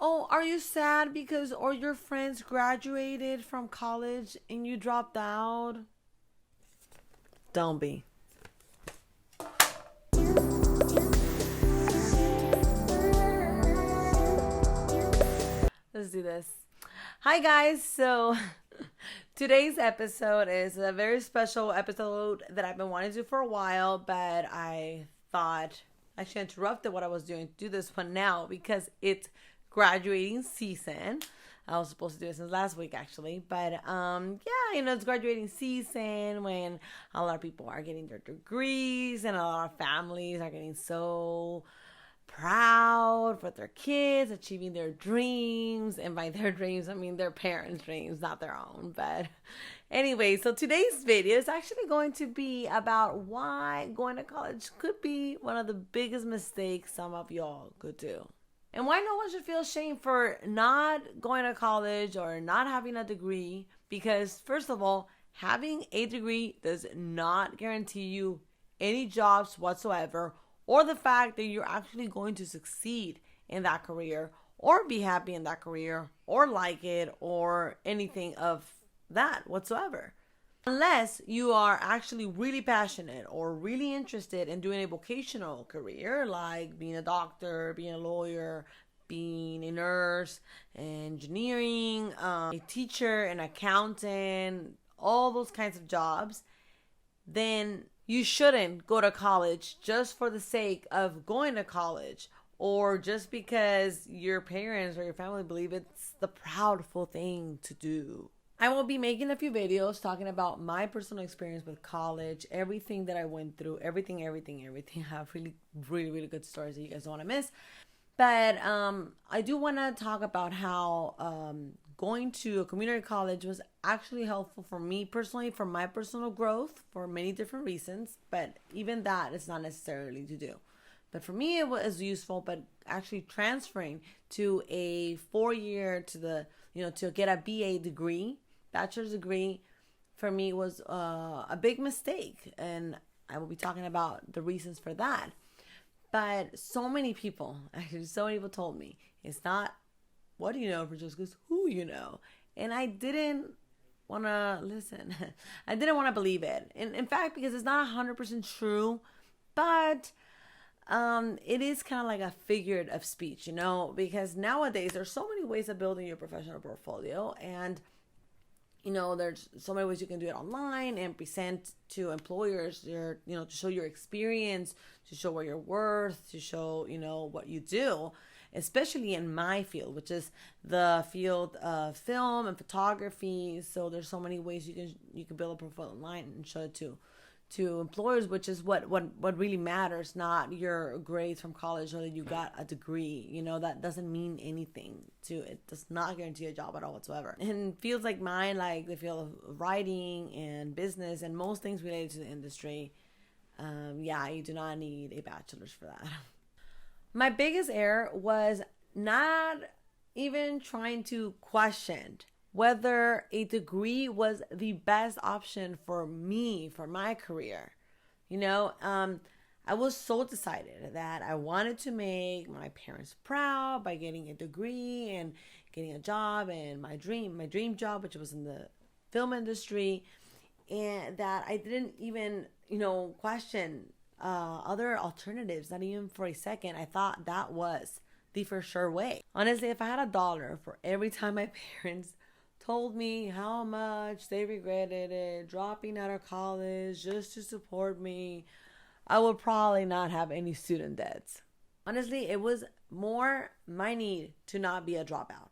Oh, are you sad because all your friends graduated from college and you dropped out? Don't be. Let's do this. Hi, guys. So, today's episode is a very special episode that I've been wanting to do for a while, but I thought I should interrupt what I was doing to do this one now because it's graduating season. I was supposed to do it since last week, actually, but yeah, it's graduating season when a lot of people are getting their degrees and a lot of families are getting so proud for their kids achieving their dreams. And by their dreams, I mean their parents' dreams, not their own. But anyway, so today's video is actually going to be about why going to college could be one of the biggest mistakes some of y'all could do. And why no one should feel shame for not going to college or not having a degree. Because first of all, having a degree does not guarantee you any jobs whatsoever, or the fact that you're actually going to succeed in that career or be happy in that career or like it or anything of that whatsoever. Unless you are actually really passionate or really interested in doing a vocational career like being a doctor, being a lawyer, being a nurse, engineering, a teacher, an accountant, all those kinds of jobs, then you shouldn't go to college just for the sake of going to college or just because your parents or your family believe it's the proudful thing to do. I will be making a few videos talking about my personal experience with college, everything that I went through, everything. I have really good stories that you guys don't want to miss. But I do want to talk about how going to a community college was actually helpful for me personally, for my personal growth, for many different reasons. But even that is not necessarily to do. But for me, it was useful. But actually transferring to a 4-year to get a BA degree, bachelor's degree, for me was a big mistake. And I will be talking about the reasons for that. But so many people told me, it's not what do you know, Francesca, it's who you know. And I didn't want to listen. I didn't want to believe it. And in fact, because it's not 100% true, but it is kind of like a figure of speech, because nowadays there's so many ways of building your professional portfolio. And there's so many ways you can do it online and present to employers to show your experience, to show what you're worth, to show, what you do, especially in my field, which is the field of film and photography. So there's so many ways you can build a profile online and show it to employers, which is what really matters, not your grades from college or that you got a degree. That doesn't mean anything it does not guarantee a job at all whatsoever. And fields like mine, like the field of writing and business and most things related to the industry, you do not need a bachelor's for that. My biggest error was not even trying to question whether a degree was the best option for me, for my career. I was so decided that I wanted to make my parents proud by getting a degree and getting a job and my dream job, which was in the film industry, and that I didn't even, question other alternatives, not even for a second. I thought that was the for sure way. Honestly, if I had $1 for every time my parents told me how much they regretted it, dropping out of college just to support me, I would probably not have any student debts. Honestly, it was more my need to not be a dropout.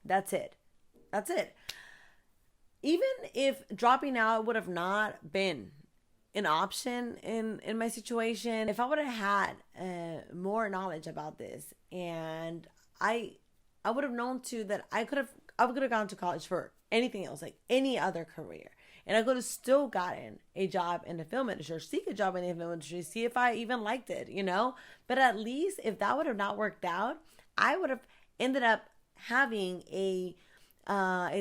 That's it. Even if dropping out would have not been an option in my situation, if I would have had more knowledge about this, and I would have known too that I could have gone to college for anything else, like any other career. And I could have still gotten a job in the film industry or seek a job in the film industry, see if I even liked it, But at least if that would have not worked out, I would have ended up having a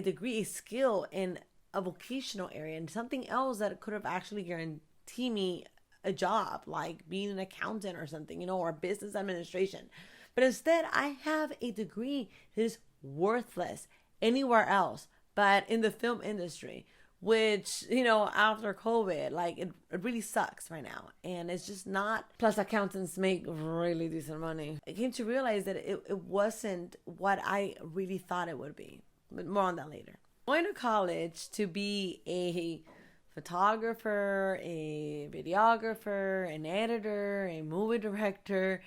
degree, a skill in a vocational area and something else that could have actually guaranteed me a job, like being an accountant or something, or business administration. But instead, I have a degree that is worthless anywhere else but in the film industry, which, after COVID, like it really sucks right now. And it's just not, plus accountants make really decent money. I came to realize that it wasn't what I really thought it would be. But more on that later. Going to college to be a photographer, a videographer, an editor, a movie director,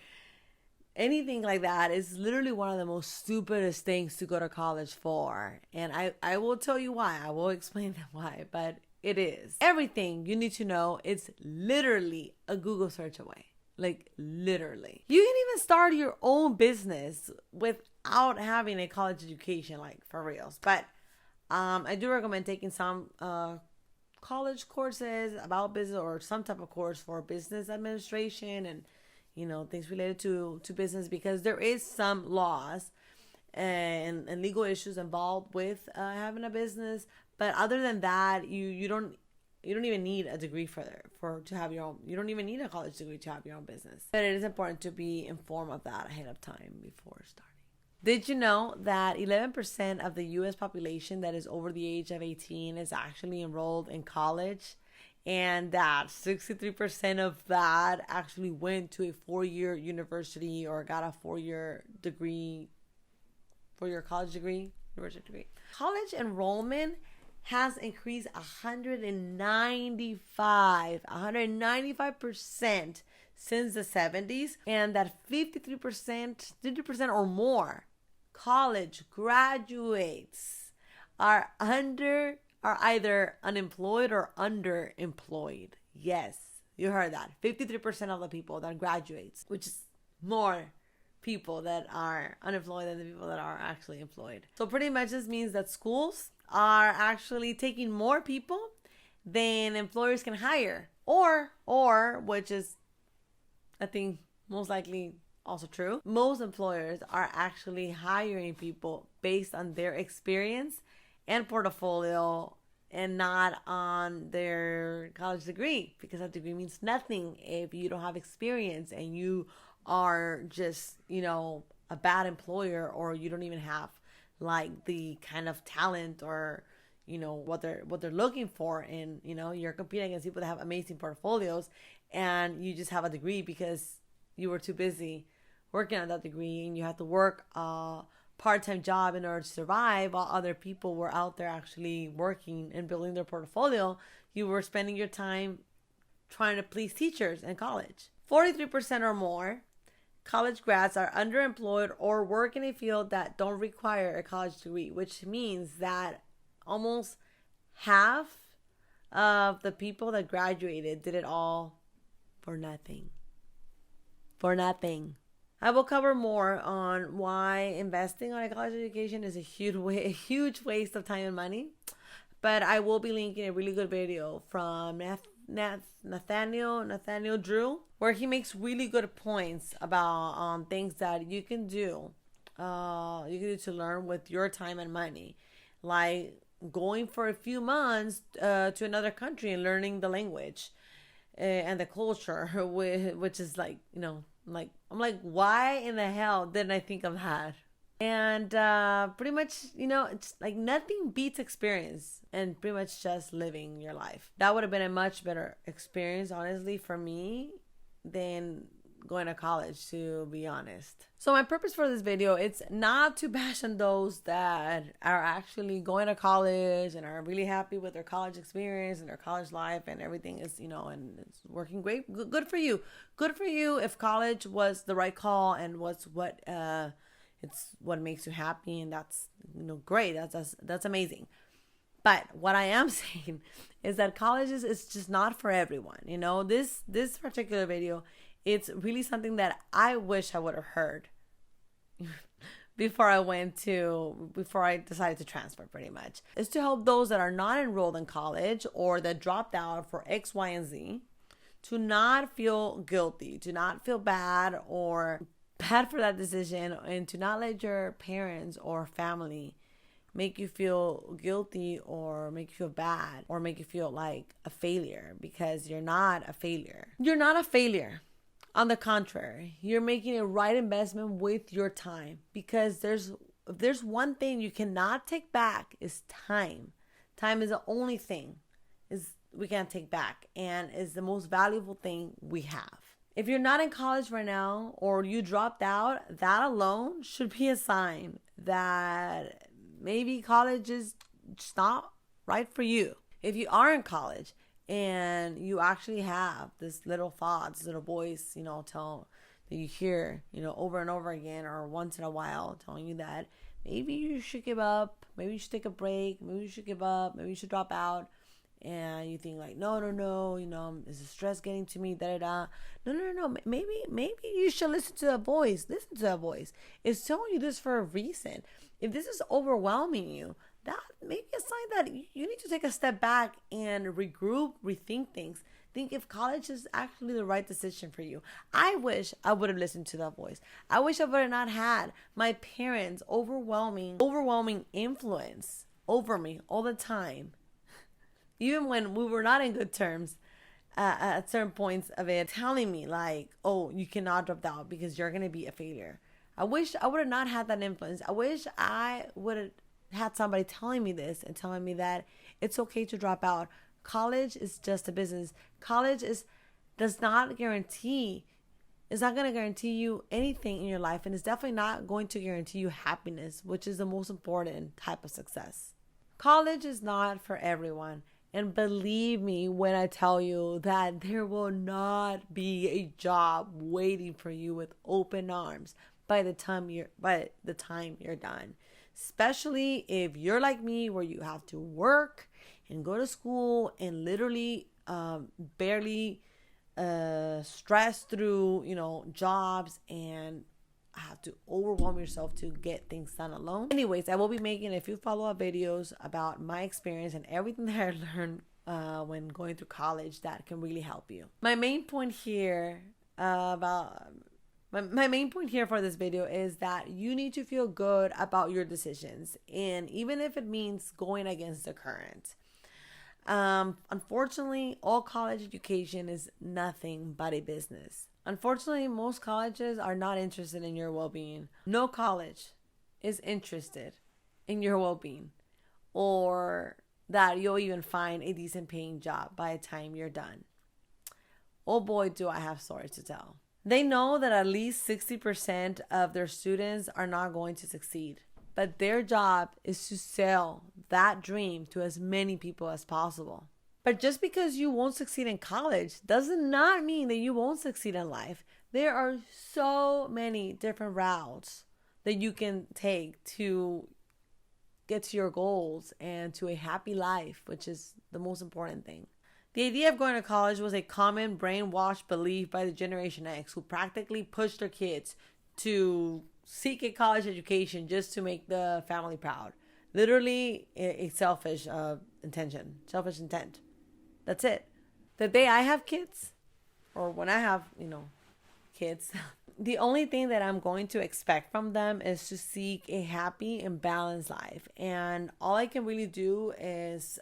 anything like that is literally one of the most stupidest things to go to college for. And I will tell you why. I will explain why, but it is. Everything you need to know, it's literally a Google search away. Like, literally. You can even start your own business without having a college education, like, for reals. But I do recommend taking some college courses about business, or some type of course for business administration and things related to business, because there is some laws and legal issues involved with having a business. But other than that, you don't even need a degree to have your own. You don't even need a college degree to have your own business. But it is important to be informed of that ahead of time before starting. Did you know that 11% of the U.S. population that is over the age of 18 is actually enrolled in college? And that 63% of that actually went to a 4-year university or got a 4-year degree, 4-year college degree, university degree. College enrollment has increased 195% since the 70s, and that 50% or more college graduates are either unemployed or underemployed. Yes, you heard that. 53% of the people that graduates, which is more people that are unemployed than the people that are actually employed. So pretty much this means that schools are actually taking more people than employers can hire. Or which is, I think, most likely also true, most employers are actually hiring people based on their experience and portfolio and not on their college degree, because a degree means nothing if you don't have experience and you are just, a bad employer, or you don't even have like the kind of talent or what they're looking for, and you're competing against people that have amazing portfolios and you just have a degree because you were too busy working on that degree and you had to work part-time job in order to survive, while other people were out there actually working and building their portfolio. You were spending your time trying to please teachers in college. 43% or more college grads are underemployed or work in a field that don't require a college degree, which means that almost half of the people that graduated did it all for nothing. For nothing. I will cover more on why investing on a college education is a huge waste of time and money. But I will be linking a really good video from Nathaniel Drew, where he makes really good points about things that you can do to learn with your time and money, like going for a few months to another country and learning the language and the culture, which is like, I'm like, why in the hell didn't I think of that? And pretty much, it's like nothing beats experience and pretty much just living your life. That would have been a much better experience, honestly, for me than going to college, to be honest. So my purpose for this video, it's not to bash on those that are actually going to college and are really happy with their college experience and their college life, and everything is, and it's working great. Good for you. Good for you if college was the right call and was what it's what makes you happy, and that's great. That's amazing. But what I am saying is that college is just not for everyone. This particular video, it's really something that I wish I would have heard before I decided to transfer, pretty much. It's to help those that are not enrolled in college or that dropped out for X, Y, and Z to not feel guilty, to not feel bad or bad for that decision, and to not let your parents or family make you feel guilty or make you feel bad or make you feel like a failure, because you're not a failure. You're not a failure. On the contrary, you're making a right investment with your time, because if there's one thing you cannot take back, is time. Time is the only thing is we can't take back, and is the most valuable thing we have. If you're not in college right now, or you dropped out, that alone should be a sign that maybe college is just not right for you. If you are in college and you actually have this little thought, this little voice, tell that you hear, over and over again, or once in a while, telling you that maybe you should give up, maybe you should take a break, maybe you should give up, maybe you should drop out, and you think like, no, is the stress getting to me, no, maybe you should listen to a voice. It's telling you this for a reason. If this is overwhelming you, that may be a sign that you need to take a step back and regroup, rethink things. Think if college is actually the right decision for you. I wish I would have listened to that voice. I wish I would have not had my parents' overwhelming influence over me all the time. Even when we were not in good terms, at certain points of it, telling me like, oh, you cannot drop out because you're going to be a failure. I wish I would have not had that influence. I wish I would have had somebody telling me this and telling me that it's okay to drop out. College is just a business. College does not guarantee, it's not going to guarantee you anything in your life, and it's definitely not going to guarantee you happiness, which is the most important type of success. College is not for everyone. And believe me when I tell you that there will not be a job waiting for you with open arms by the time you're done. Especially if you're like me, where you have to work and go to school and literally barely stress through, jobs, and have to overwhelm yourself to get things done alone. Anyways, I will be making a few follow-up videos about my experience and everything that I learned when going through college that can really help you. My main point here for this video is that you need to feel good about your decisions, and even if it means going against the current. Unfortunately, all college education is nothing but a business. Unfortunately, most colleges are not interested in your well-being. No college is interested in your well-being, or that you'll even find a decent paying job by the time you're done. Oh boy, do I have stories to tell. They know that at least 60% of their students are not going to succeed, but their job is to sell that dream to as many people as possible. But just because you won't succeed in college does not mean that you won't succeed in life. There are so many different routes that you can take to get to your goals and to a happy life, which is the most important thing. The idea of going to college was a common brainwashed belief by the Generation X, who practically pushed their kids to seek a college education just to make the family proud. Literally a selfish intent. That's it. The day I have kids, or when I have, kids, the only thing that I'm going to expect from them is to seek a happy and balanced life. And all I can really do is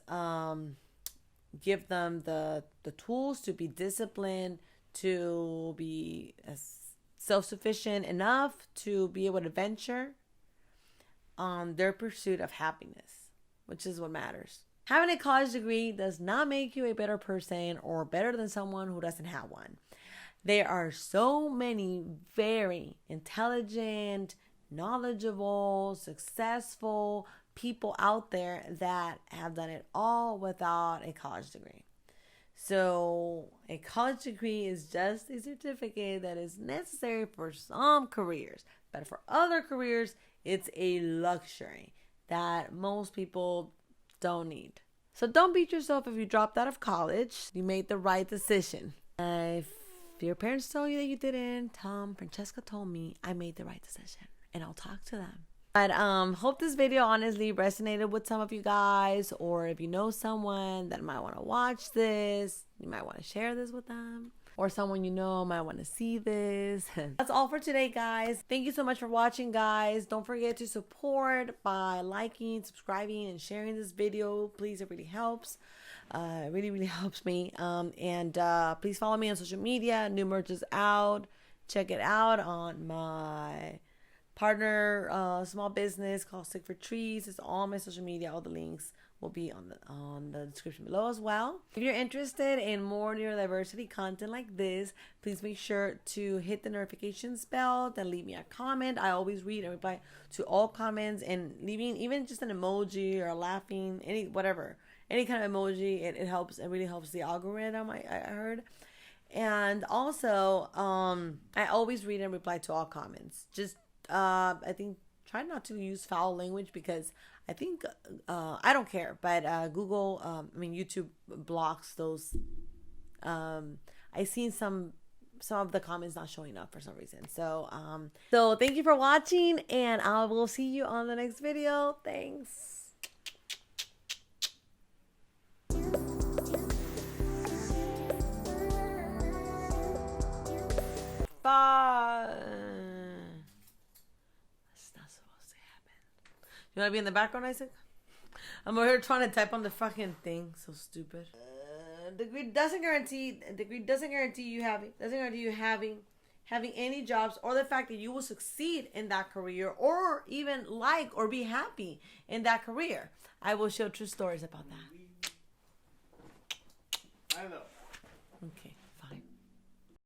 give them the tools to be disciplined, to be self-sufficient enough to be able to venture on their pursuit of happiness, which is what matters. Having a college degree does not make you a better person or better than someone who doesn't have one. There are so many very intelligent, knowledgeable, successful people out there that have done it all without a college degree. So a college degree is just a certificate that is necessary for some careers, but for other careers, it's a luxury that most people don't need. So don't beat yourself if you dropped out of college. You made the right decision. If your parents told you that you didn't, tell them Francesca told me I made the right decision, and I'll talk to them. But hope this video honestly resonated with some of you guys, or if you know someone that might want to watch this, you might want to share this with them, or someone you know might want to see this. That's all for today, guys. Thank you so much for watching, guys. Don't forget to support by liking, subscribing, and sharing this video. Please, it really helps. It really, really helps me. And please follow me on social media. New merch is out. Check it out on my partner small business called Stick for Trees. It's all my social media. All the links will be on the description below as well. If you're interested in more neurodiversity content like this, please make sure to hit the notifications bell and leave me a comment. I always read and reply to all comments, and leaving even just an emoji or laughing, any kind of emoji, it helps. It really helps the algorithm, I heard. And also, I always read and reply to all comments. Just I think try not to use foul language, because I think I don't care, but YouTube blocks those. I seen some of the comments not showing up for some reason. So thank you for watching, and I will see you on the next video. Thanks. Bye. That's not supposed to happen. You want to be in the background, Isaac? I'm over here trying to type on the fucking thing. So stupid. Degree doesn't guarantee you having any jobs, or the fact that you will succeed in that career, or even like or be happy in that career. I will show true stories about that. I know. Okay.